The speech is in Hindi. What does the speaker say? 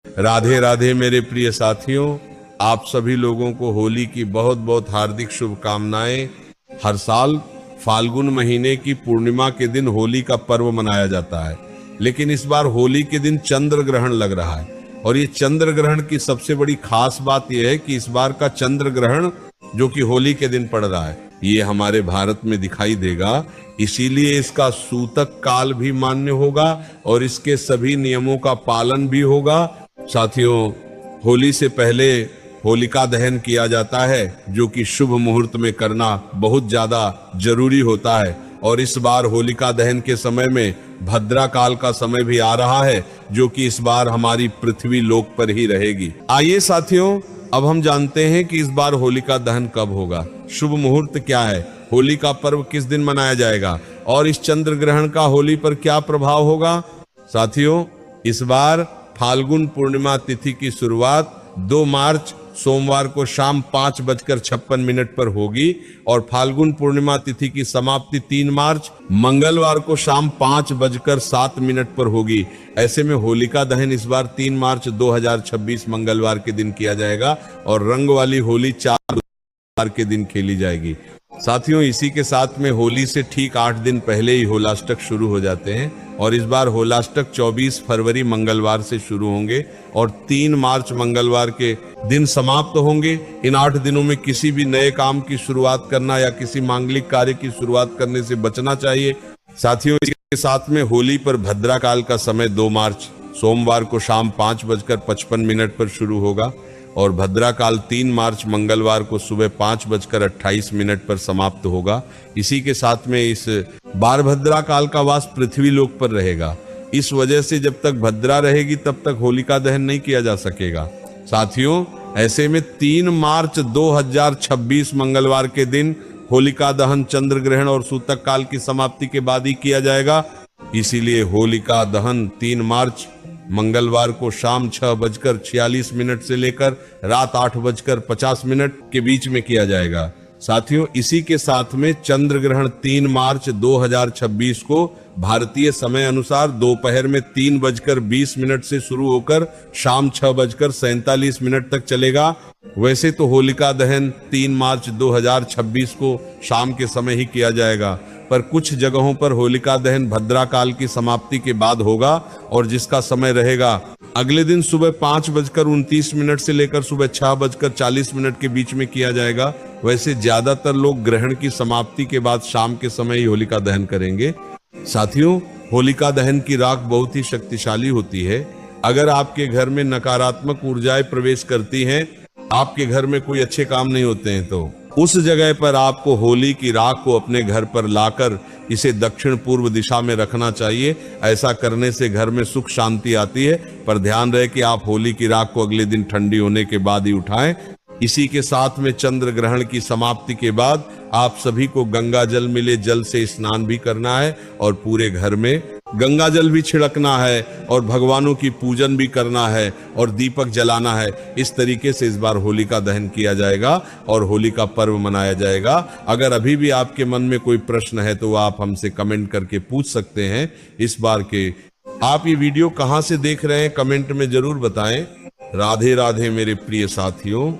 राधे राधे मेरे प्रिय साथियों, आप सभी लोगों को होली की बहुत बहुत हार्दिक शुभकामनाएं। हर साल फाल्गुन महीने की पूर्णिमा के दिन होली का पर्व मनाया जाता है, लेकिन इस बार होली के दिन चंद्र ग्रहण लग रहा है। और ये चंद्र ग्रहण की सबसे बड़ी खास बात यह है कि इस बार का चंद्र ग्रहण जो कि होली के दिन पड़ रहा है, ये हमारे भारत में दिखाई देगा। इसीलिए इसका सूतक काल भी मान्य होगा और इसके सभी नियमों का पालन भी होगा। साथियों, होली से पहले होलिका दहन किया जाता है, जो कि शुभ मुहूर्त में करना बहुत ज्यादा जरूरी होता है। और इस बार होलिका दहन के समय में भद्रा काल का समय भी आ रहा है, जो कि इस बार हमारी पृथ्वी लोक पर ही रहेगी। आइए साथियों, अब हम जानते हैं कि इस बार होलिका दहन कब होगा, शुभ मुहूर्त क्या है, होली का पर्व किस दिन मनाया जाएगा और इस चंद्र ग्रहण का होली पर क्या प्रभाव होगा। साथियों, इस बार फाल्गुन पूर्णिमा तिथि की शुरुआत 2 मार्च सोमवार को शाम 5:56 पर होगी और फाल्गुन पूर्णिमा तिथि की समाप्ति 3 मार्च मंगलवार को शाम 5:07 पर होगी। ऐसे में होलिका दहन इस बार 3 मार्च 2026 मंगलवार के दिन किया जाएगा और रंग वाली होली 4 के दिन खेली जाएगी। साथियों, इसी के साथ में होली से ठीक 8 दिन पहले ही होलाष्टक शुरू हो जाते हैं और इस बार होलाष्टक 24 फरवरी मंगलवार से शुरू होंगे और 3 मार्च मंगलवार के दिन समाप्त होंगे। इन 8 दिनों में किसी भी नए काम की शुरुआत करना या किसी मांगलिक कार्य की शुरुआत करने से बचना चाहिए। साथियों, इसके साथ में होली पर भद्रा काल का समय 2 मार्च सोमवार को शाम 5:55 पर शुरू होगा और भद्रा काल 3 मार्च मंगलवार को सुबह 5:28 पर समाप्त होगा। इसी के साथ में इस बार भद्रा काल का वास पृथ्वी लोक पर रहेगा। इस वजह से जब तक भद्रा रहेगी तब तक होलिका दहन नहीं किया जा सकेगा। साथियों, ऐसे में 3 मार्च 2026 मंगलवार के दिन होलिका दहन चंद्र ग्रहण और सूतक काल की समाप्ति के बाद ही किया जाएगा। इसीलिए होलिका दहन 3 मार्च मंगलवार को शाम 6:46 से लेकर रात 8:50 के बीच में किया जाएगा। साथियों, इसी के साथ में चंद्र ग्रहण 3 मार्च 2026 को भारतीय समय अनुसार दोपहर में 3:20 से शुरू होकर शाम 6:47 तक चलेगा। वैसे तो होलिका दहन 3 मार्च 2026 को शाम के समय ही किया जाएगा, पर कुछ जगहों पर होलिका दहन भद्रा काल की समाप्ति के बाद होगा और जिसका समय रहेगा अगले दिन सुबह 5:29 से लेकर सुबह 6:40 के बीच में किया जाएगा। वैसे ज्यादातर लोग ग्रहण की समाप्ति के बाद शाम के समय ही होलिका दहन करेंगे। साथियों, होलिका दहन की राख बहुत ही शक्तिशाली होती है। अगर आपके घर में नकारात्मक ऊर्जाएं प्रवेश करती हैं, आपके घर में कोई अच्छे काम नहीं होते हैं, तो उस जगह पर आपको होली की राख को अपने घर पर लाकर इसे दक्षिण पूर्व दिशा में रखना चाहिए। ऐसा करने से घर में सुख शांति आती है, पर ध्यान रहे कि आप होली की राख को अगले दिन ठंडी होने के बाद ही उठाएं। इसी के साथ में चंद्र ग्रहण की समाप्ति के बाद आप सभी को गंगा जल मिले जल से स्नान भी करना है और पूरे घर में गंगा जल भी छिड़कना है और भगवानों की पूजन भी करना है और दीपक जलाना है। इस तरीके से इस बार होलिका दहन किया जाएगा और होली का पर्व मनाया जाएगा। अगर अभी भी आपके मन में कोई प्रश्न है तो आप हमसे कमेंट करके पूछ सकते हैं। इस बार के आप ये वीडियो कहां से देख रहे हैं, कमेंट में जरूर बताएं। राधे राधे मेरे प्रिय साथियों।